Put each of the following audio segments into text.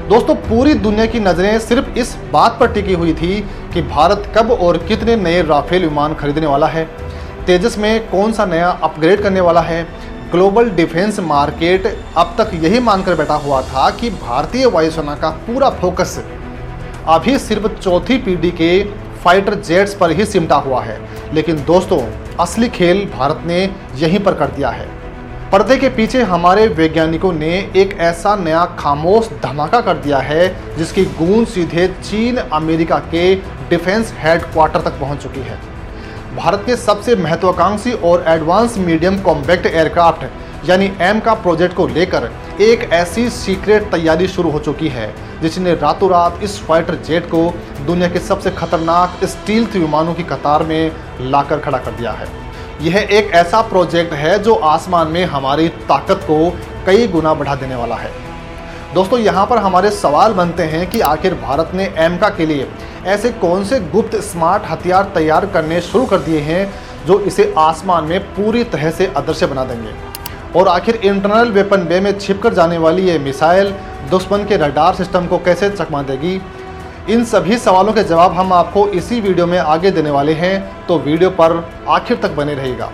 दोस्तों, पूरी दुनिया की नज़रें सिर्फ इस बात पर टिकी हुई थी कि भारत कब और कितने नए राफेल विमान खरीदने वाला है, तेजस में कौन सा नया अपग्रेड करने वाला है। ग्लोबल डिफेंस मार्केट अब तक यही मानकर बैठा हुआ था कि भारतीय वायुसेना का पूरा फोकस अभी सिर्फ चौथी पीढ़ी के फाइटर जेट्स पर ही सिमटा हुआ है। लेकिन दोस्तों, असली खेल भारत ने यहीं पर कर दिया है। पर्दे के पीछे हमारे वैज्ञानिकों ने एक ऐसा नया खामोश धमाका कर दिया है जिसकी गूंज सीधे चीन अमेरिका के डिफेंस हेडक्वार्टर तक पहुंच चुकी है। भारत के सबसे महत्वाकांक्षी और एडवांस मीडियम कॉम्पैक्ट एयरक्राफ्ट यानी एम का प्रोजेक्ट को लेकर एक ऐसी सीक्रेट तैयारी शुरू हो चुकी है जिसने रातों रात इस फाइटर जेट को दुनिया के सबसे खतरनाक स्टील्थ विमानों की कतार में लाकर खड़ा कर दिया है। यह एक ऐसा प्रोजेक्ट है जो आसमान में हमारी ताकत को कई गुना बढ़ा देने वाला है। दोस्तों, यहाँ पर हमारे सवाल बनते हैं कि आखिर भारत ने एमका के लिए ऐसे कौन से गुप्त स्मार्ट हथियार तैयार करने शुरू कर दिए हैं जो इसे आसमान में पूरी तरह से अदृश्य बना देंगे। और आखिर इंटरनल वेपन बे में छिपकर जाने वाली ये मिसाइल दुश्मन के रडार सिस्टम को कैसे चकमा देगी। इन सभी सवालों के जवाब हम आपको इसी वीडियो में आगे देने वाले हैं, तो वीडियो पर आखिर तक बने रहिएगा।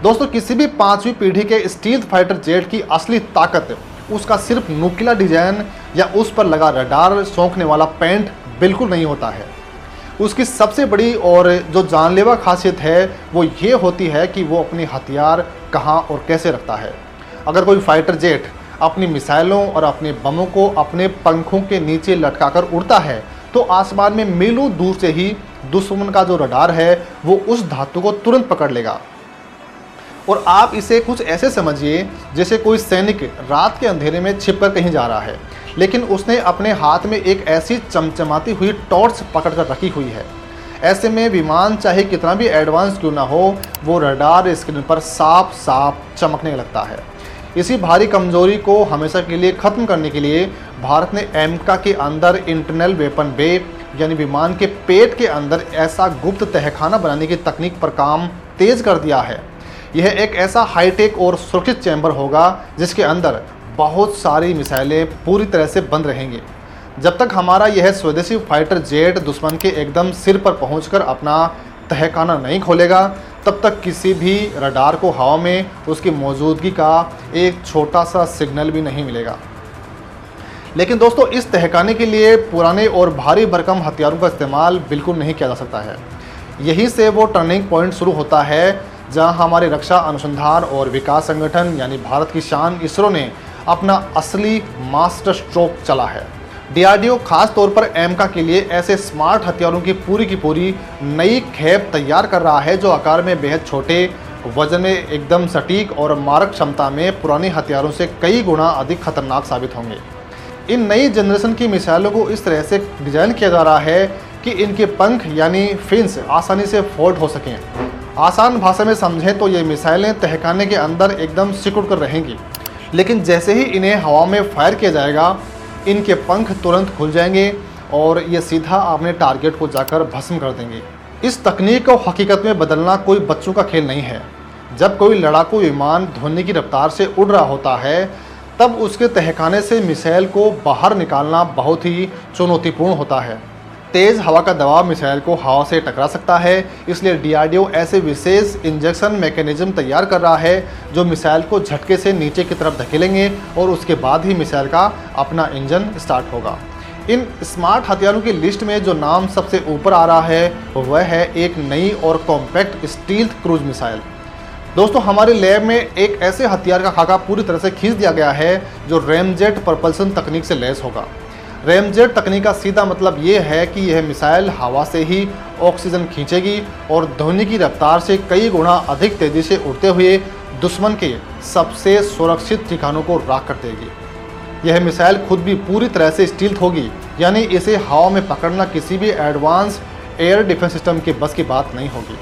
दोस्तों, किसी भी 5वीं पीढ़ी के स्टील्थ फाइटर जेट की असली ताकत उसका सिर्फ नुकीला डिजाइन या उस पर लगा रडार सौंकने वाला पेंट बिल्कुल नहीं होता है। उसकी सबसे बड़ी और जो जानलेवा खासियत है वो ये होती है कि वो अपने हथियार कहाँ और कैसे रखता है। अगर कोई फाइटर जेट अपनी मिसाइलों और अपने बमों को अपने पंखों के नीचे लटकाकर उड़ता है तो आसमान में मीलों दूर से ही दुश्मन का जो रडार है वो उस धातु को तुरंत पकड़ लेगा। और आप इसे कुछ ऐसे समझिए जैसे कोई सैनिक रात के अंधेरे में छिपकर कहीं जा रहा है, लेकिन उसने अपने हाथ में एक ऐसी चमचमाती हुई टॉर्च पकड़ कर रखी हुई है। ऐसे में विमान चाहे कितना भी एडवांस क्यों ना हो, वो रडार स्क्रीन पर साफ साफ चमकने लगता है। इसी भारी कमजोरी को हमेशा के लिए ख़त्म करने के लिए भारत ने एमका के अंदर इंटरनल वेपन बे यानी विमान के पेट के अंदर ऐसा गुप्त तहखाना बनाने की तकनीक पर काम तेज कर दिया है। यह एक ऐसा हाईटेक और सुरक्षित चैम्बर होगा जिसके अंदर बहुत सारी मिसाइलें पूरी तरह से बंद रहेंगी। जब तक हमारा यह स्वदेशी फाइटर जेट दुश्मन के एकदम सिर पर पहुंचकर अपना तहखाना नहीं खोलेगा, तब तक किसी भी रडार को हवा में उसकी मौजूदगी का एक छोटा सा सिग्नल भी नहीं मिलेगा। लेकिन दोस्तों, इस तहखाने के लिए पुराने और भारी भरकम हथियारों का इस्तेमाल बिल्कुल नहीं किया जा सकता है। यहीं से वो टर्निंग पॉइंट शुरू होता है जहां हमारे रक्षा अनुसंधान और विकास संगठन यानी भारत की शान इसरो ने अपना असली मास्टर स्ट्रोक चला है। डीआरडीओ खास तौर पर एमका के लिए ऐसे स्मार्ट हथियारों की पूरी नई खेप तैयार कर रहा है जो आकार में बेहद छोटे, वजन में एकदम सटीक और मारक क्षमता में पुराने हथियारों से कई गुना अधिक खतरनाक साबित होंगे। इन नई जनरेशन की मिसाइलों को इस तरह से डिजाइन किया जा रहा है कि इनके पंख यानी फिन्स आसानी से फोल्ड हो सकें। आसान भाषा में समझें तो ये मिसाइलें तहखाने के अंदर एकदम सिकुड़ कर रहेंगी, लेकिन जैसे ही इन्हें हवा में फायर किया जाएगा इनके पंख तुरंत खुल जाएंगे और ये सीधा अपने टारगेट को जाकर भस्म कर देंगे। इस तकनीक को हकीकत में बदलना कोई बच्चों का खेल नहीं है। जब कोई लड़ाकू विमान ध्वनि की रफ्तार से उड़ रहा होता है तब उसके तहखाने से मिसाइल को बाहर निकालना बहुत ही चुनौतीपूर्ण होता है। तेज़ हवा का दबाव मिसाइल को हवा से टकरा सकता है, इसलिए डीआरडीओ ऐसे विशेष इंजेक्शन मैकेनिज्म तैयार कर रहा है जो मिसाइल को झटके से नीचे की तरफ धकेलेंगे और उसके बाद ही मिसाइल का अपना इंजन स्टार्ट होगा। इन स्मार्ट हथियारों की लिस्ट में जो नाम सबसे ऊपर आ रहा है वह है एक नई और कॉम्पैक्ट स्टील्थ क्रूज मिसाइल। दोस्तों, हमारे लैब में एक ऐसे हथियार का खाका पूरी तरह से खींच दिया गया है जो रैमजेट प्रपल्सन तकनीक से लैस होगा। रैमजेट तकनीक का सीधा मतलब ये है कि यह मिसाइल हवा से ही ऑक्सीजन खींचेगी और ध्वनि की रफ्तार से कई गुना अधिक तेज़ी से उड़ते हुए दुश्मन के सबसे सुरक्षित ठिकानों को राख कर देगी। यह मिसाइल खुद भी पूरी तरह से स्टील्थ होगी, यानी इसे हवा में पकड़ना किसी भी एडवांस एयर डिफेंस सिस्टम के बस की बात नहीं होगी।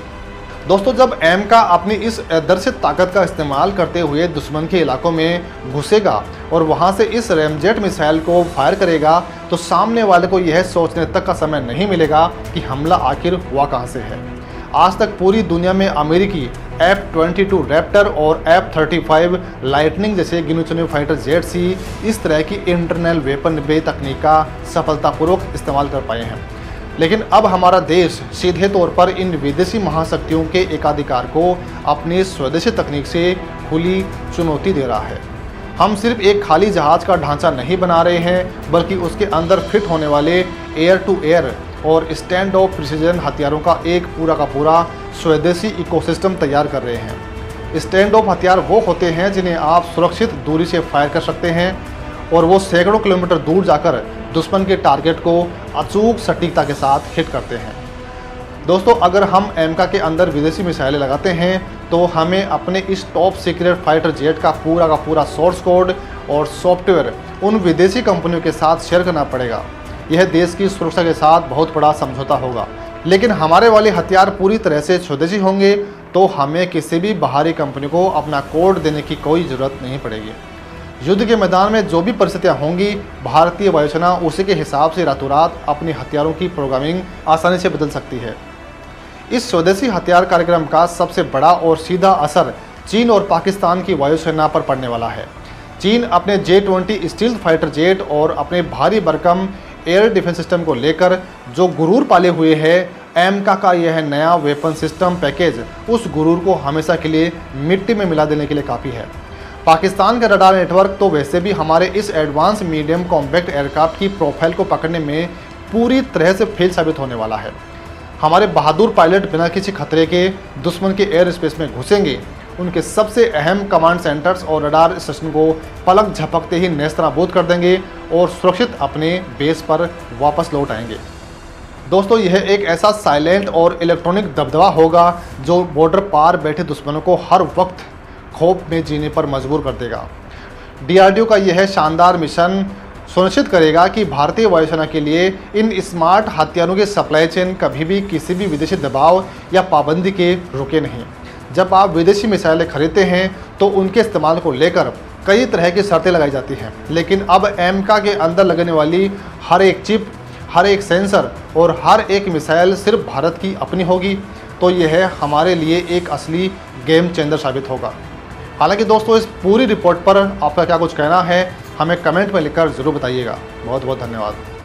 दोस्तों, जब एमका अपनी इस अदृश्य ताकत का इस्तेमाल करते हुए दुश्मन के इलाकों में घुसेगा और वहां से इस रैमजेट मिसाइल को फायर करेगा तो सामने वाले को यह सोचने तक का समय नहीं मिलेगा कि हमला आखिर हुआ कहां से है। आज तक पूरी दुनिया में अमेरिकी F-22 रैप्टर और F-35 लाइटनिंग जैसे गिने चुने फाइटर जेट्स ही इस तरह की इंटरनल वेपन बे तकनीक का सफलतापूर्वक इस्तेमाल कर पाए हैं। लेकिन अब हमारा देश सीधे तौर पर इन विदेशी महाशक्तियों के एकाधिकार को अपनी स्वदेशी तकनीक से खुली चुनौती दे रहा है। हम सिर्फ एक खाली जहाज का ढांचा नहीं बना रहे हैं, बल्कि उसके अंदर फिट होने वाले एयर टू एयर और स्टैंड ऑफ प्रिसीजन हथियारों का एक पूरा का पूरा स्वदेशी इकोसिस्टम तैयार कर रहे हैं। स्टैंड ऑफ हथियार वो होते हैं जिन्हें आप सुरक्षित दूरी से फायर कर सकते हैं और वो सैकड़ों किलोमीटर दूर जाकर दुश्मन के टारगेट को अचूक सटीकता के साथ हिट करते हैं। दोस्तों, अगर हम एमका के अंदर विदेशी मिसाइलें लगाते हैं तो हमें अपने इस टॉप सीक्रेट फाइटर जेट का पूरा सोर्स कोड और सॉफ्टवेयर उन विदेशी कंपनियों के साथ शेयर करना पड़ेगा। यह देश की सुरक्षा के साथ बहुत बड़ा समझौता होगा। लेकिन हमारे वाले हथियार पूरी तरह से स्वदेशी होंगे तो हमें किसी भी बाहरी कंपनी को अपना कोड देने की कोई ज़रूरत नहीं पड़ेगी। युद्ध के मैदान में जो भी परिस्थितियाँ होंगी, भारतीय वायुसेना उसी के हिसाब से रातों रात अपने हथियारों की प्रोग्रामिंग आसानी से बदल सकती है। इस स्वदेशी हथियार कार्यक्रम का सबसे बड़ा और सीधा असर चीन और पाकिस्तान की वायुसेना पर पड़ने वाला है। चीन अपने J-20 स्टील्थ फाइटर जेट और अपने भारी भरकम एयर डिफेंस सिस्टम को लेकर जो गुरूर पाले हुए है, एमका का यह नया वेपन सिस्टम पैकेज उस गुरूर को हमेशा के लिए मिट्टी में मिला देने के लिए काफ़ी है। पाकिस्तान का रडार नेटवर्क तो वैसे भी हमारे इस एडवांस मीडियम कॉम्पैक्ट एयरक्राफ्ट की प्रोफाइल को पकड़ने में पूरी तरह से फेल साबित होने वाला है। हमारे बहादुर पायलट बिना किसी खतरे के दुश्मन के एयर स्पेस में घुसेंगे, उनके सबसे अहम कमांड सेंटर्स और रडार स्टेशन को पलक झपकते ही नेस्तनाबूद कर देंगे और सुरक्षित अपने बेस पर वापस लौट आएंगे। दोस्तों, यह एक ऐसा साइलेंट और इलेक्ट्रॉनिक दबदबा होगा जो बॉर्डर पार बैठे दुश्मनों को हर वक्त खौफ में जीने पर मजबूर कर देगा। DRDO का यह शानदार मिशन सुनिश्चित करेगा कि भारतीय वायुसेना के लिए इन स्मार्ट हथियारों की सप्लाई चेन कभी भी किसी भी विदेशी दबाव या पाबंदी के रुके नहीं। जब आप विदेशी मिसाइलें खरीदते हैं तो उनके इस्तेमाल को लेकर कई तरह की शर्तें लगाई जाती हैं, लेकिन अब एमका के अंदर लगने वाली हर एक चिप, हर एक सेंसर और हर एक मिसाइल सिर्फ भारत की अपनी होगी। तो यह हमारे लिए एक असली गेम चेंजर साबित होगा। हालांकि दोस्तों, इस पूरी रिपोर्ट पर आपका क्या कुछ कहना है, हमें कमेंट में लिखकर ज़रूर बताइएगा। बहुत बहुत धन्यवाद।